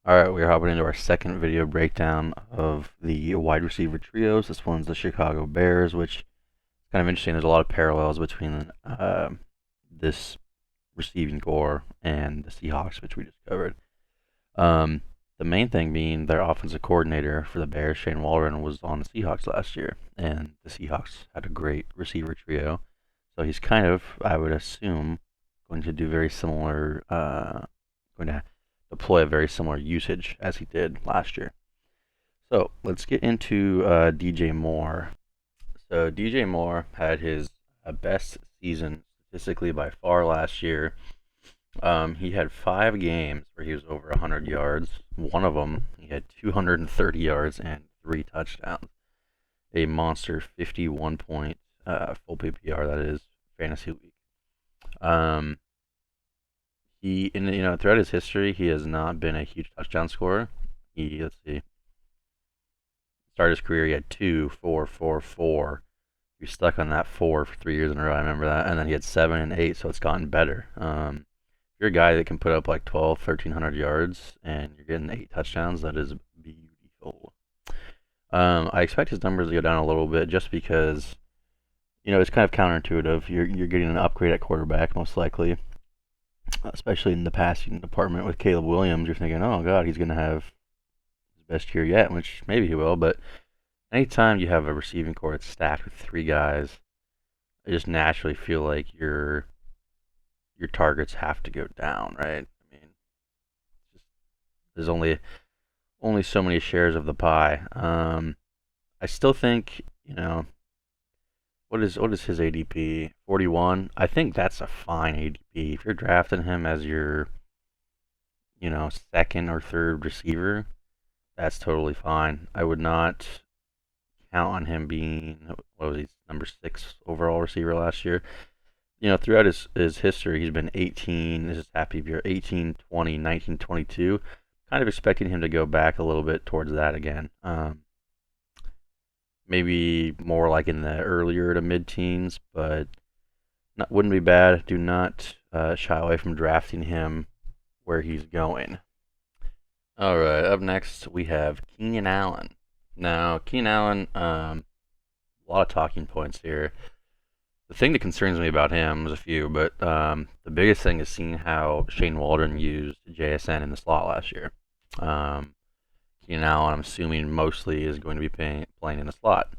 Alright, we're hopping into our second video breakdown of the wide receiver trios. This one's the Chicago Bears, which is kind of interesting. There's a lot of parallels between this receiving core and the Seahawks, which we just covered. Um, the main thing being their offensive coordinator for the Bears, Shane Waldron, was on the Seahawks last year, and the Seahawks had a great receiver trio. So he's kind of, I would assume, going to do very similar, going to deploy a very similar usage as he did last year. So let's get into DJ Moore. So DJ Moore had his best season statistically by far last year. He had 5 games where he was over 100 yards. One of them, he had 230 yards and 3 touchdowns. A monster 51 point full PPR, that is, fantasy league. Um, throughout his history, he has not been a huge touchdown scorer. Let's see, started his career, he had 2, 4, 4, 4. He was stuck on that 4 for 3 years in a row. I remember that. And then he had 7 and 8, so it's gotten better. If you're a guy that can put up like 12, 1,300 yards and you're getting 8 touchdowns, that is beautiful. I expect his numbers to go down a little bit just because, it's kind of counterintuitive. You're getting an upgrade at quarterback, most likely, especially in the passing department with Caleb Williams. You're thinking, oh, God, he's going to have his best year yet, which maybe he will, but anytime you have a receiving core that's stacked with 3 guys, I just naturally feel like your targets have to go down, right? I mean, there's only so many shares of the pie. I still think, what is his ADP? 41. I think that's a fine ADP. If you're drafting him as your, second or third receiver, that's totally fine. I would not count on him being, what was he, number 6 overall receiver last year. Throughout his history, he's been 18, this is happy year, 18, 20, 19, 22. Kind of expecting him to go back a little bit towards that again. Maybe more like in the earlier to mid-teens, but wouldn't be bad. Do not shy away from drafting him where he's going. All right, up next we have Keenan Allen. Now, Keenan Allen, a lot of talking points here. The thing that concerns me about him is a few, but the biggest thing is seeing how Shane Waldron used JSN in the slot last year. Keenan Allen, I'm assuming, mostly is going to be playing in the slot.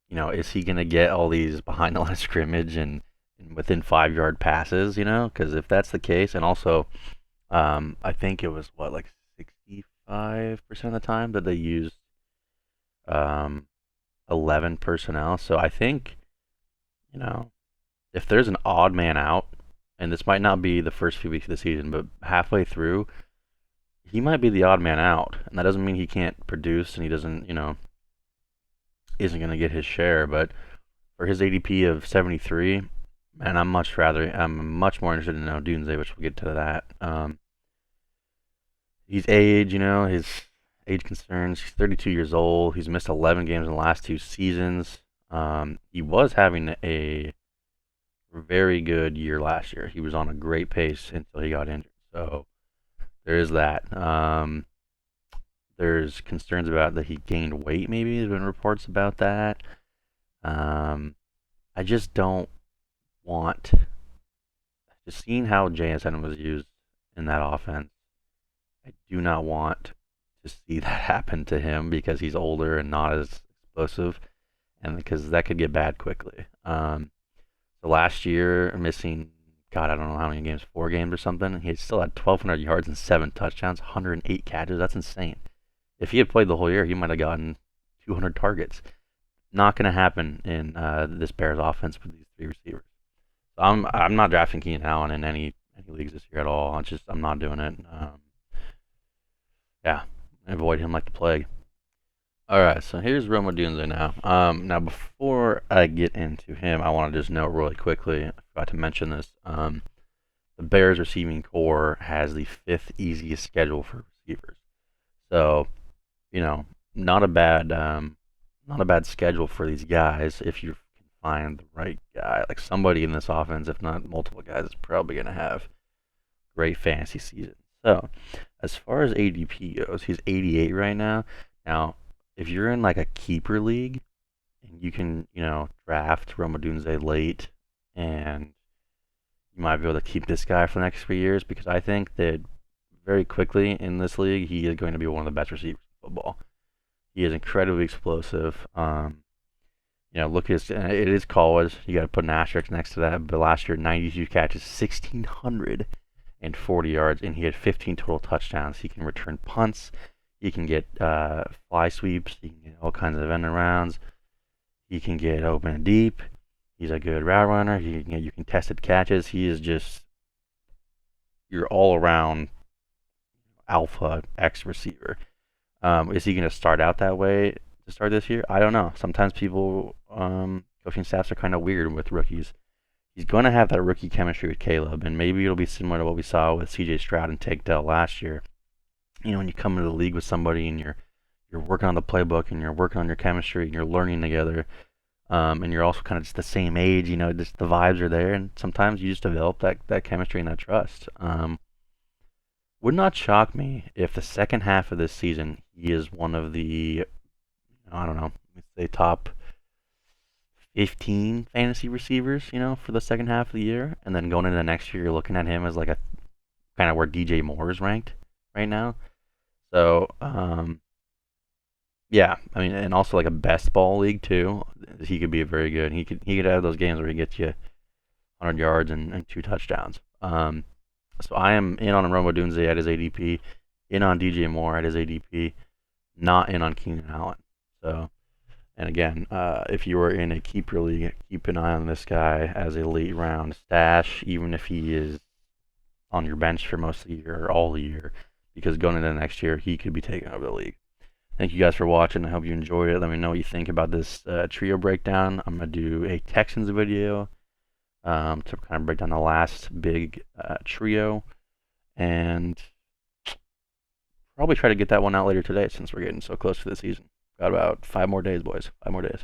Is he going to get all these behind the line of scrimmage and within 5-yard passes, Because if that's the case, and also I think it was, like 65% of the time that they used 11 personnel. So I think, if there's an odd man out, and this might not be the first few weeks of the season, but halfway through, he might be the odd man out. And that doesn't mean he can't produce and he doesn't, isn't going to get his share. But for his ADP of 73, man, I'm much more interested in Odunze, which we'll get to that. He's age, his age concerns. He's 32 years old. He's missed 11 games in the last 2 seasons. He was having a very good year last year. He was on a great pace until he got injured. So there is that. There's concerns about that he gained weight, maybe. There's been reports about that. I just don't want, just seeing how JSN was used in that offense, I do not want to see that happen to him because he's older and not as explosive, and because that could get bad quickly. So last year, missing, God, I don't know how many games, 4 games or something, he still had 1,200 yards and 7 touchdowns, 108 catches. That's insane. If he had played the whole year, he might have gotten 200 targets. Not going to happen in this Bears offense with these 3 receivers. So I'm not drafting Keenan Allen in any leagues this year at all. I'm not doing it. Yeah, avoid him like the plague. All right, so here's Rome Odunze now. Now, before I get into him, I want to just note really quickly, I forgot to mention this, the Bears receiving core has the 5th easiest schedule for receivers. So, not a bad schedule for these guys if you can find the right guy. Like somebody in this offense, if not multiple guys, is probably going to have great fantasy season. So, as far as ADP goes, he's 88 right now. Now, if you're in like a keeper league and you can, draft Roma Dunze late and you might be able to keep this guy for the next 3 years because I think that very quickly in this league, he is going to be one of the best receivers in football. He is incredibly explosive. Look at his, it is college. You got to put an asterisk next to that. But last year, 92 catches, 1,640 yards, and he had 15 total touchdowns. He can return punts. He can get fly sweeps. He can get all kinds of end arounds. He can get open and deep. He's a good route runner. You can contested catches. He is just your all around alpha X receiver. Is he going to start out that way to start this year? I don't know. Sometimes people, coaching staffs are kind of weird with rookies. He's going to have that rookie chemistry with Caleb, and maybe it'll be similar to what we saw with C.J. Stroud and Tank Dell last year. When you come into the league with somebody and you're working on the playbook and you're working on your chemistry and you're learning together, and you're also kind of just the same age, just the vibes are there, and sometimes you just develop that chemistry and that trust. Would not shock me if the second half of this season he is one of the, I don't know, let's say top 15 fantasy receivers, for the second half of the year, and then going into the next year, you're looking at him as like a kind of where DJ Moore is ranked right now. So, yeah, I mean, and also like a best ball league too. He could be very good. He could have those games where he gets you 100 yards and 2 touchdowns. So I am in on Roma Dunze at his ADP, in on DJ Moore at his ADP, not in on Keenan Allen. So, and again, if you are in a keeper league, keep an eye on this guy as a late round stash, even if he is on your bench for most of the year or all the year, because going into the next year, he could be taking over the league. Thank you guys for watching. I hope you enjoyed it. Let me know what you think about this trio breakdown. I'm going to do a Texans video to kind of break down the last big trio, and probably try to get that one out later today since we're getting so close to the season. Got about 5 more days, boys. 5 more days.